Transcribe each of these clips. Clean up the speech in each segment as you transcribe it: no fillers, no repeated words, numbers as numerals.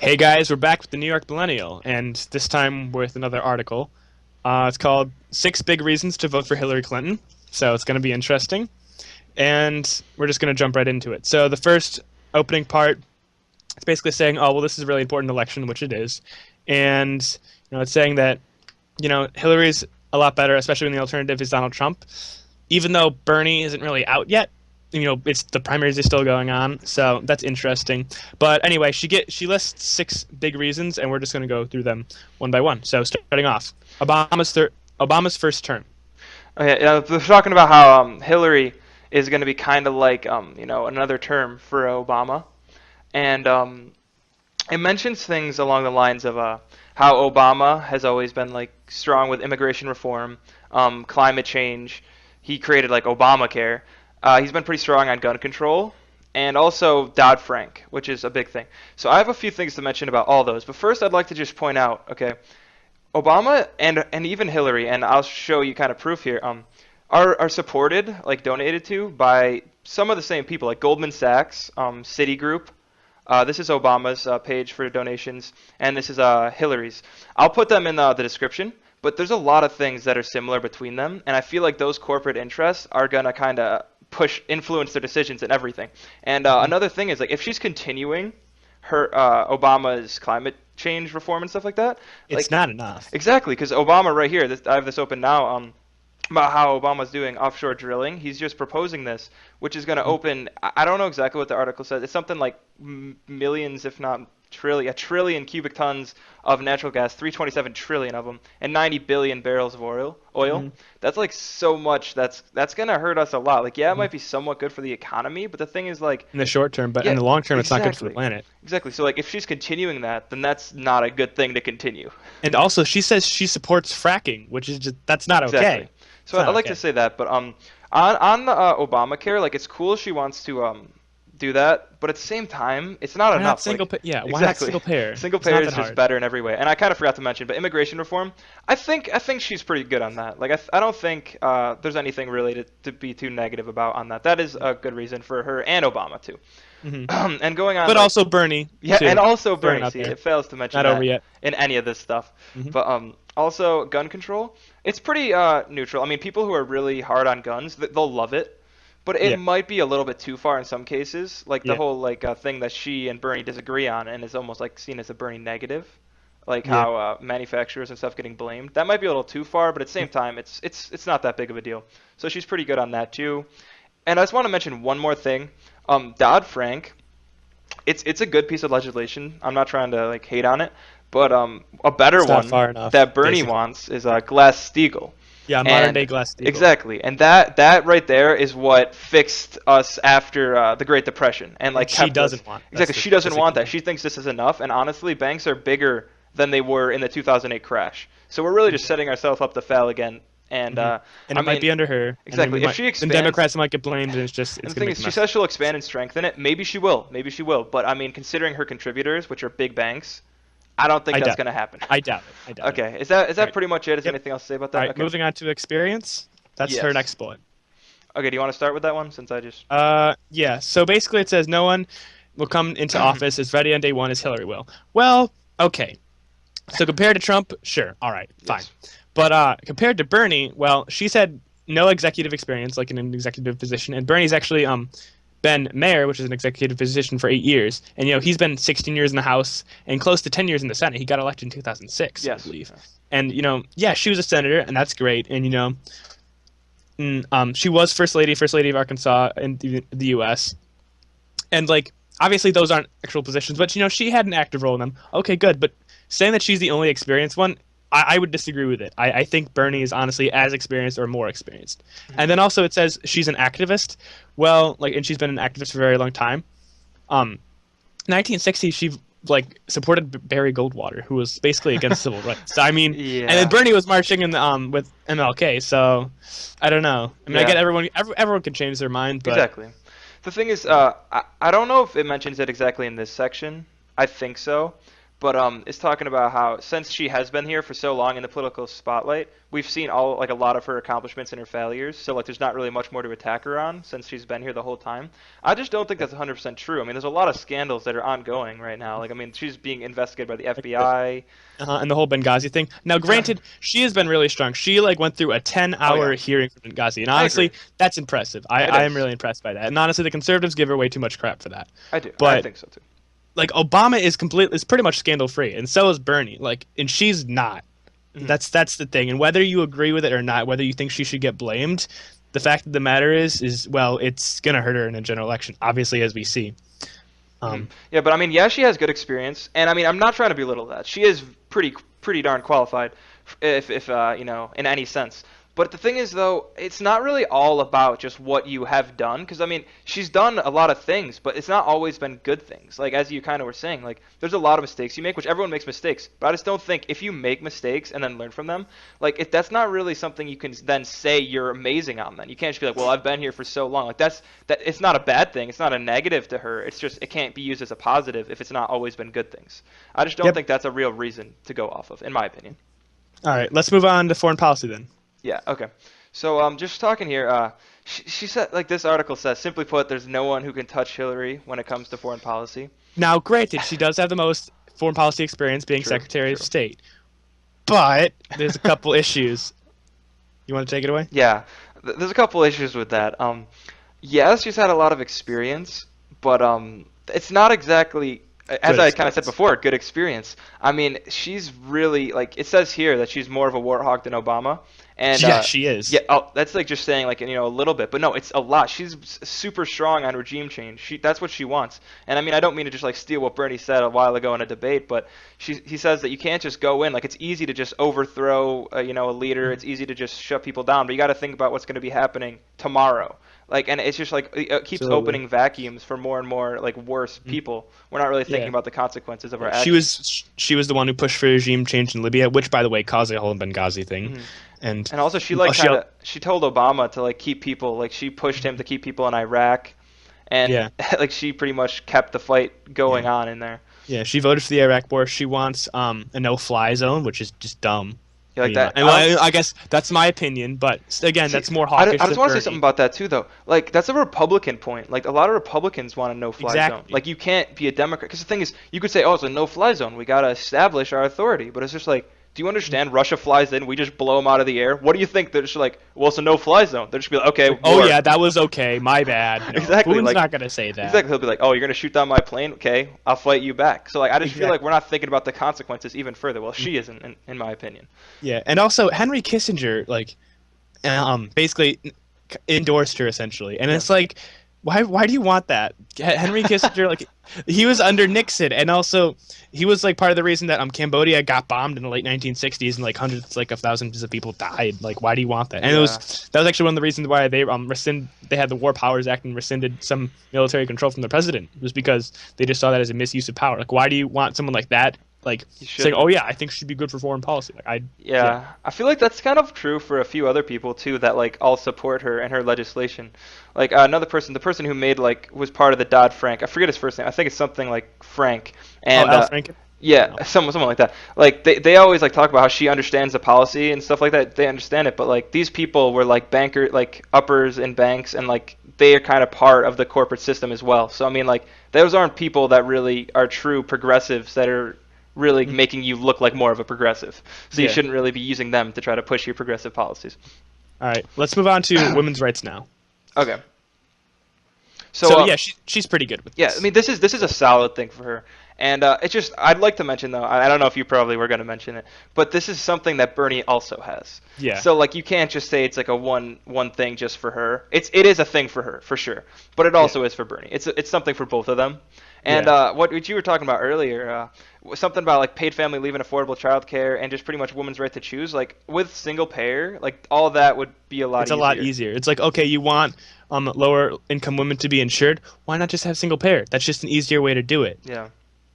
Hey guys, we're back with the New York Millennial, and this time with another article. It's called Six Big Reasons to Vote for Hillary Clinton. So it's going to be interesting, and we're just going to jump right into it. So the first opening part, it's basically saying, oh, well, this is a really important election, which it is. And, it's saying that, Hillary's a lot better, especially when the alternative is Donald Trump. Even though Bernie isn't really out yet, it's the primaries are still going on, so that's interesting. But anyway, she lists six big reasons, and we're just going to go through them one by one. So starting off, Obama's first term. Okay, they're talking about how Hillary is going to be kind of like another term for Obama, and it mentions things along the lines of how Obama has always been like strong with immigration reform, climate change. He created like Obamacare. He's been pretty strong on gun control and also Dodd-Frank, which is a big thing. So I have a few things to mention about all those. But first, I'd like to just point out, okay, Obama and even Hillary, and I'll show you kind of proof here, are supported, like donated to, by some of the same people, like Goldman Sachs, Citigroup. This is Obama's page for donations, and this is Hillary's. I'll put them in the description, but there's a lot of things that are similar between them, and I feel like those corporate interests are gonna kind of influence their decisions and everything. And another thing is like if she's continuing her Obama's climate change reform and stuff like that. It's Like not enough. exactly, because Obama right here, I have this open now. About how Obama's doing offshore drilling. He's just proposing this, which is going to open. I don't know exactly what the article says. It's something like millions, if not a trillion cubic tons of natural gas, 327 trillion of them, and 90 billion barrels of oil. Hmm. That's like so much. That's going to hurt us a lot. Like, yeah, it Hmm. might be somewhat good for the economy, but the thing is, like, In the short term, but in yeah, the long term, it's not good for the exactly, planet. exactly. So like, if she's continuing that, then that's not a good thing to continue. And also, she says she supports fracking, which is just that's not Exactly. okay. So It's not I'd like to okay. say that, but on the Obamacare, like it's cool she wants to do that, but at the same time, it's not Why not enough. single? Like Yeah, why not exactly, single payer? single It's payer not is that just hard. better in every way. And I kind of forgot to mention, but immigration reform, I think she's pretty good on that. Like I don't think there's anything really to be too negative about on that. That is a good reason for her and Obama too. Hmm. And going on But like also Bernie yeah, and too. also Throwing Bernie. out See, there, it fails to mention not over that yet. in any of this stuff. Hmm. But also gun control. It's pretty neutral. I mean, people who are really hard on guns, they'll love it, but it Yeah, might be a little bit too far in some cases. Like the yeah, whole like thing that she and Bernie disagree on, and is almost like seen as a Bernie negative, like yeah. how manufacturers and stuff getting blamed. That might be a little too far, but at the same time, it's not that big of a deal. So she's pretty good on that too. And I just want to mention one more thing. Dodd Frank, it's a good piece of legislation. I'm not trying to like hate on it, but a better It's not one far enough, that Bernie basically. wants is Glass-Steagall. Yeah, modern And day Glass-Steagall. exactly, and that right there is what fixed us after the Great Depression and like And she kept us doesn't want. exactly. She doesn't That's the want key that. thing. She thinks this is enough. And honestly, banks are bigger than they were in the 2008 crash. So we're really just setting ourselves up to fail again. And Hmm. And I it might mean, be under her, and then we exactly. If might, she then expands, Democrats might get blamed, and and it's the gonna thing make a is, she mess. says she'll expand and strengthen it. Maybe she will. Maybe she will. But I mean, considering her contributors, which are big banks, I don't think I that's doubt going to it. happen. I doubt it. I doubt it. Okay, is All that right. pretty much it? Is there Yep. anything else to say about All that? right. Okay. Moving on to experience. That's her Yes. next bullet. Okay. Do you want to start with that one since I just? Yeah. So basically, it says no one will come into office as ready on day one as Hillary will. Well, okay. So compared to Trump, sure, all right, fine. Yes. But compared to Bernie, well, she's had no executive experience, like in an executive position, and Bernie's actually been mayor, which is an executive position, for 8 years, and he's been 16 years in the House and close to 10 years in the Senate. He got elected in 2006, I Yes. believe, Yes. and yeah, she was a senator, and that's great, and she was first lady of Arkansas in the U.S. And like obviously those aren't actual positions, but she had an active role in them. Okay, good. But saying that she's the only experienced one, I would disagree with it. I think Bernie is honestly as experienced or more experienced. And then also it says she's an activist. Well, like, and she's been an activist for a very long time. 1960s, she like supported Barry Goldwater, who was basically against civil rights. So, I mean, and then Yeah. Bernie was marching in the with MLK. So I don't know. I mean, I Yeah. get everyone can change their mind, but Exactly. The thing is, I don't know if it mentions it exactly in this section. I think so, but it's talking about how since she has been here for so long in the political spotlight, we've seen a lot of her accomplishments and her failures. So like there's not really much more to attack her on since she's been here the whole time. I just don't think that's 100% true. I mean, there's a lot of scandals that are ongoing right now. Like I mean, she's being investigated by the Like the, FBI. and the whole Benghazi thing. Now, granted, she has been really strong. She like went through a Oh 10-hour yeah, hearing for Benghazi, and I agree. honestly, that's impressive. It I am is. really impressed by that. And honestly, the conservatives give her way too much crap for that. I do. I But think so too. like Obama is pretty much scandal free, and so is Bernie. Like, and she's not. Mhm. That's the thing. And whether you agree with it or not, whether you think she should get blamed, the fact of the matter is well, it's gonna hurt her in a general election, obviously, as we see. Mhm. Um, Yeah, but I mean, yeah, she has good experience, and I mean, I'm not trying to belittle that. She is pretty darn qualified, if you know, in any sense. But the thing is, though, it's not really all about just what you have done, because I mean, she's done a lot of things, but it's not always been good things. Like as you kind of were saying, like there's a lot of mistakes you make, which everyone makes mistakes. But I just don't think if you make mistakes and then learn from them, like that's not really something you can then say you're amazing on. Then you can't just be like, well, I've been here for so long. Like that. It's not a bad thing. It's not a negative to her. It's just it can't be used as a positive if it's not always been good things. I just don't yep. think that's a real reason to go off of, in my opinion. All right, let's move on to foreign policy then. Yeah, okay. So just talking here, she said, like this article says, simply put, there's no one who can touch Hillary when it comes to foreign policy. Now, granted, she does have the most foreign policy experience being True, Secretary of true. State, but there's a couple issues. You want to take it away? Yeah, there's a couple issues with that. Yes, she's had a lot of experience, but it's not exactly, as Good I kind of said experience. before, good experience. I mean, she's really like it says here that she's more of a warthog than Obama, and Yeah, she is. yeah, that's like just saying like a little bit, but no, it's a lot. She's super strong on regime change. That's what she wants. And I mean, I don't mean to just like steal what Bernie said a while ago in a debate, but he says that you can't just go in like it's easy to just overthrow a leader. It's easy to just shut people down, but you got to think about what's going to be happening tomorrow. Like, and it's just like it keeps Absolutely. opening vacuums for more and more like worse people. We're not really thinking Yeah. about the consequences of our She actions. was the one who pushed for regime change in Libya, which, by the way, caused the whole Benghazi thing. Mhm. And And also, she oh, like kind of she told Obama to like keep people like she pushed him to keep people in Iraq, and yeah, like she pretty much kept the fight going yeah, on in there. yeah. She voted for the Iraq war. She wants a no-fly zone, which is just dumb. You like You know, that? and well, I guess that's my opinion, but again, See, that's more I hawkish just than want to say something Bernie. about that too, though. Like that's a Republican point. Like a lot of Republicans want a no-fly zone. Exactly. Like you can't be a Democrat because the thing is, you could say, oh, it's a no-fly zone. We gotta establish our authority, but it's just like. Do you understand? Russia flies in, we just blow them out of the air. What do you think? They're just like, well, it's a no-fly zone. They're just be like, okay, Oh war. yeah, that was okay. My bad. No, Exactly. Putin's Like, not gonna say that. exactly. He'll be like, oh, you're gonna shoot down my plane? Okay, I'll fight you back. So like, I just feel like Exactly. we're not thinking about the consequences even further. Well, she isn't, in my opinion. Yeah, and also Henry Kissinger, like, basically endorsed her essentially, and Yeah. it's like, why do you want that? Henry Kissinger, like, he was under Nixon, and also he was like part of the reason that Cambodia got bombed in the late 1960s, and like hundreds, like of thousands of people died. Like, why do you want that? And Yeah. that was actually one of the reasons why they they had the War Powers Act and rescinded some military control from the president, was because they just saw that as a misuse of power. Like, why do you want someone like that? Like You saying, shouldn't. "Oh yeah, I think should be good for foreign policy." Like Yeah, I feel like that's kind of true for a few other people too that like all support her and her legislation. Like another person, the person who made like was part of the Dodd-Frank. I forget his first name. I think it's something like Frank. Oh, And Al Franken. yeah, No. someone like that. Like they always like talk about how she understands the policy and stuff like that. They understand it, but like these people were like like uppers in banks, and like they are kind of part of the corporate system as well. So I mean, like those aren't people that really are true progressives that are really making you look like more of a progressive. So you Yeah. shouldn't really be using them to try to push your progressive policies. All right, let's move on to women's rights now. Okay. So yeah, she's pretty good with yeah, this. I mean this is a solid thing for her, and it's just I'd like to mention though I don't know if you probably were going to mention it, but this is something that Bernie also has. Yeah. So like you can't just say it's like a one thing just for her. It is a thing for her for sure, but it also is for Bernie. It's something for both of them. And Yeah. what you were talking about earlier, was something about like paid family leave and affordable childcare and just pretty much women's right to choose. Like with single payer, like all that would be a lot It's easier. a lot easier. It's like, okay, you want lower income women to be insured. Why not just have single payer? That's just an easier way to do it. Yeah.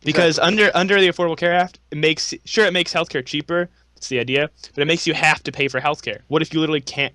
Because Exactly. under the Affordable Care Act, it makes healthcare cheaper, It's the idea, but it makes you have to pay for healthcare. What if you literally can't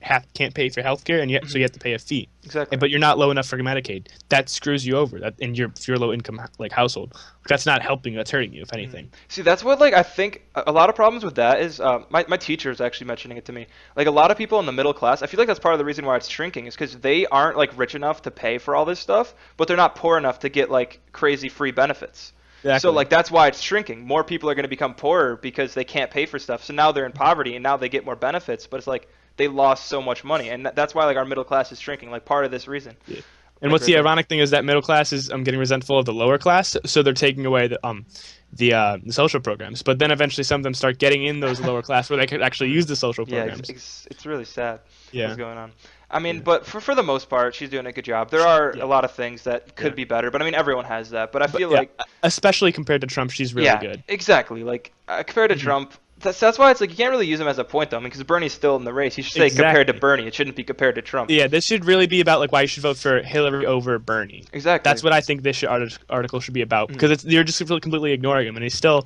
pay for healthcare, and so you have to pay a fee, Exactly. but you're not low enough for Medicaid? That screws you over. That and if you're a low income like household, that's not helping. That's hurting you, if anything. See, that's what like I think a lot of problems with that is my teacher is actually mentioning it to me. Like a lot of people in the middle class, I feel like that's part of the reason why it's shrinking is because they aren't like rich enough to pay for all this stuff, but they're not poor enough to get like crazy free benefits. So Exactly. like that's why it's shrinking. More people are going to become poorer because they can't pay for stuff. So now they're in poverty and now they get more benefits, but it's like they lost so much money, and that's why like our middle class is shrinking. Like part of this reason. Yeah. And Like what's right the there. ironic thing is that middle class is getting resentful of the lower class, so they're taking away the social programs. But then eventually some of them start getting in those lower class where they could actually use the social Yeah, programs. it's really sad what's Yeah. going on. I mean, Yeah. but for the most part, she's doing a good job. There are Yeah. a lot of things that Yeah. could be better, but I mean, everyone has that. But I But feel yeah, like, especially compared to Trump, she's really yeah, good. exactly. Like compared to Hmm. Trump, that's why it's like you can't really use him as a point though. I mean, because Bernie's still in the race. You should say compared to Exactly. Bernie. It shouldn't be compared to Trump. Yeah, this should really be about like why you should vote for Hillary over Bernie. Exactly. That's what I think this article should be about Mhm. because you're just completely ignoring him, and he's still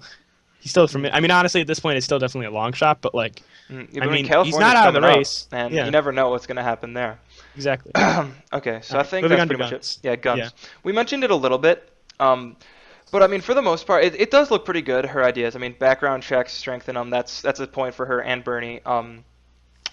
from. Mhm. I mean, honestly, at this point, it's still definitely a long shot, but like, Yeah, I but I mean, mean, he's California's not out of the coming up, race. and you Yeah, never know what's gonna happen there. exactly. Okay, All so I right, think moving that's on to pretty much it. guns. Yeah, Yeah. guns. We mentioned it a little bit, but I mean, for the most part, it does look pretty good. Her ideas. I mean, background checks, strengthen them. That's a point for her and Bernie.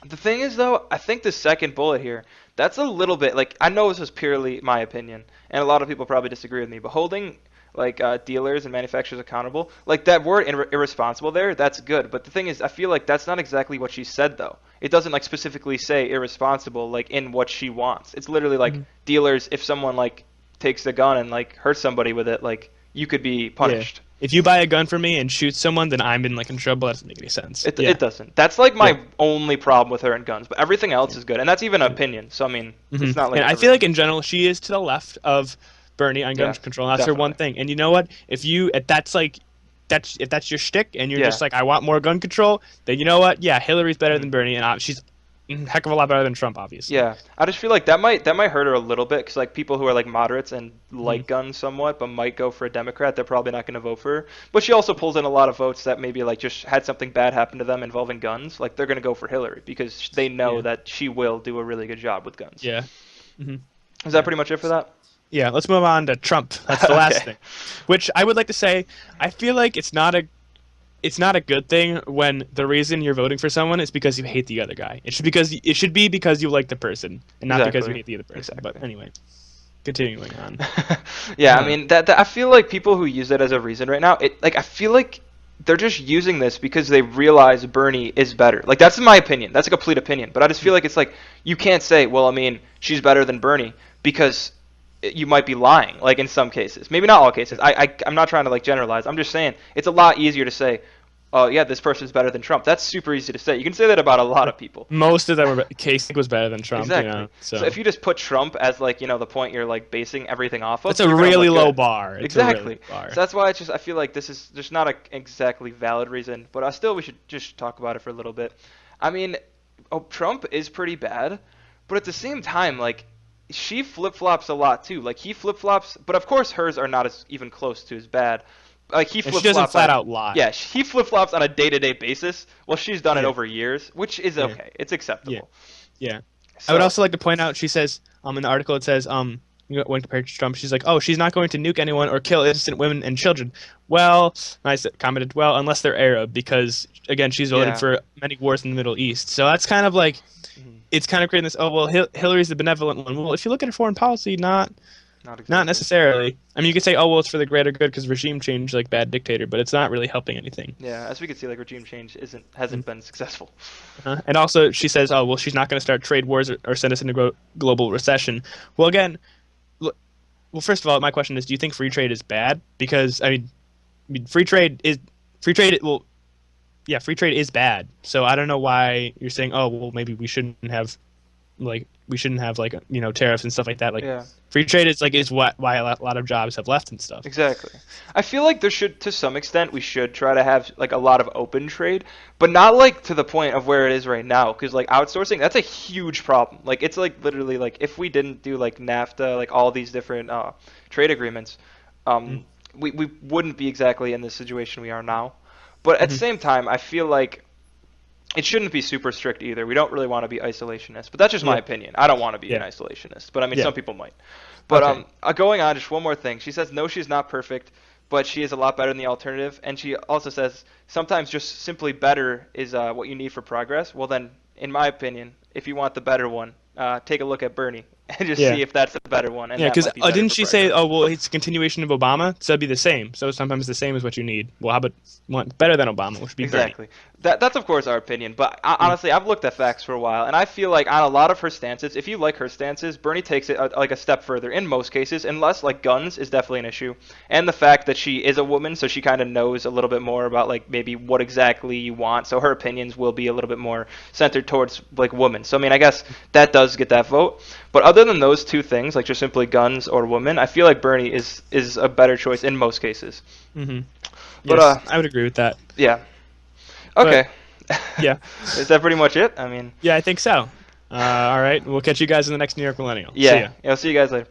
The thing is, though, I think the second bullet here, that's a little bit like I know this is purely my opinion, and a lot of people probably disagree with me, but holding like dealers and manufacturers accountable, like that word irresponsible there, that's good. But the thing is, I feel like that's not exactly what she said, though. It doesn't like specifically say irresponsible like in what she wants. It's literally like Mhm. dealers. If someone like takes a gun and like hurts somebody with it, like you could be Yeah. punished. If you buy a gun from me and shoot someone, then I'm in like in trouble. That doesn't make any sense. It Yeah. doesn't. That's like Yeah. my only problem with her and guns, but everything else Yeah. is good, and that's even an Yeah. opinion. So I mean, Hmm. it's not like And I feel everyone. like in general, she is to the left of Bernie on gun Yeah, control. That's her one definitely. thing. And you know what? If that's like if that's your shtick, and you're Yeah, just like I want more gun control, then you know what? Yeah, Hillary's better mhm. than Bernie, and she's a heck of a lot better than Trump, obviously. Yeah. I just feel like that might hurt her a little bit because like people who are like moderates and Hmm. like guns somewhat, but might go for a Democrat, they're probably not going to vote for her. But she also pulls in a lot of votes that maybe like just had something bad happen to them involving guns. Like they're going to go for Hillary because they know Yeah. that she will do a really good job with guns. Yeah. Hmm. Is that Yeah. pretty much it for that? Yeah. Let's move on to Trump. That's the last Okay. thing, which I would like to say. I feel like it's not a good thing when the reason you're voting for someone is because you hate the other guy. It should be because you like the person and not because you Exactly. hate the other person. But Exactly. anyway, continuing on. Yeah, I Uh, mean that I feel like people who use it as a reason right now, it like I feel like they're just using this because they realize Bernie is better. Like that's my opinion. That's a complete opinion. But I just feel like it's like you can't say, well, I mean, she's better than Bernie because you might be lying. Like in some cases, maybe not all cases. I'm not trying to like generalize. I'm just saying it's a lot easier to say, oh yeah, this person's better than Trump. That's super easy to say. You can say that about a lot of people. most of them were Kasich was better than Trump. Exactly. So So if you just put Trump as like, the point you're like basing everything off of, that's a you're gonna really look low good. bar. It's a really Exactly. low bar. So that's why it's just I feel like this is just not a exactly valid reason, but we should just talk about it for a little bit. I mean, Trump is pretty bad, but at the same time, like she flip-flops a lot too. Like he flip-flops, but of course hers are not as even close to as bad. Like he And she doesn't flip-flops on flat a out lie. yeah, he flip-flops on a day-to-day basis. Well, she's done it Yeah. over years, which is Yeah. okay. It's Yeah. acceptable. Yeah. I would So, also like to point out, she says, in the article, it says, when compared to Trump, she's like, oh, she's not going to nuke anyone or kill innocent women and children. Well, commented, well, unless they're Arab, because, again, she's voted yeah. for many wars in the Middle East. So that's kind of like, Mhm. it's kind of creating this, oh, well, Hillary's the benevolent one. Well, if you look at her foreign policy, Not not exactly. necessarily. I mean, you could say, oh, well, it's for the greater good because regime change, like bad dictator, but it's not really helping anything. Yeah, as we can see, like regime change hasn't been successful. And also, she says, oh, well, she's not going to start trade wars or send us into global recession. Well, again, well, first of all, my question is, do you think free trade is bad? Because free trade is free trade. Well, yeah, free trade is bad. So I don't know why you're saying, oh, well, maybe we shouldn't have tariffs and stuff like that. Like Yeah, free trade is why a lot of jobs have left and stuff. exactly. I feel like there should, to some extent, we should try to have like a lot of open trade, but not like to the point of where it is right now. Because like outsourcing, that's a huge problem. Like it's like literally like if we didn't do like NAFTA, like all these different trade agreements, we wouldn't be exactly in the situation we are now. But at the Mm-hmm. same time, I feel like it shouldn't be super strict either. We don't really want to be isolationist, but that's just my Yeah. opinion. I don't want to be an Yeah. isolationist, but I mean Yeah. some people might. But Okay. going on, just one more thing. She says no, she's not perfect, but she is a lot better than the alternative, and she also says sometimes just simply better is what you need for progress. Well then, in my opinion, if you want the better one, take a look at Bernie and just Yeah. see if that's the better one, and Yeah, that because might be better didn't for she say, progress. "Oh, well, it's a continuation of Obama, so it'd be the same." So sometimes the same is what you need. Well, how about want better than Obama, which would be Bernie? Exactly. That's of course our opinion, but Mm. honestly, I've looked at facts for a while, and I feel like on a lot of her stances, if you like her stances, Bernie takes it like a step further in most cases, unless like guns is definitely an issue, and the fact that she is a woman, so she kind of knows a little bit more about like maybe what exactly you want, so her opinions will be a little bit more centered towards like women. So I mean, I guess that does get that vote, but other than those two things, like just simply guns or women, I feel like Bernie is a better choice in most cases. Hmm. But Yes, I would agree with that. yeah. But Okay. yeah, Is that pretty much it? I mean, yeah, I think so. All right, we'll catch you guys in the next New York Millennial. See yeah. ya. I'll see you guys later.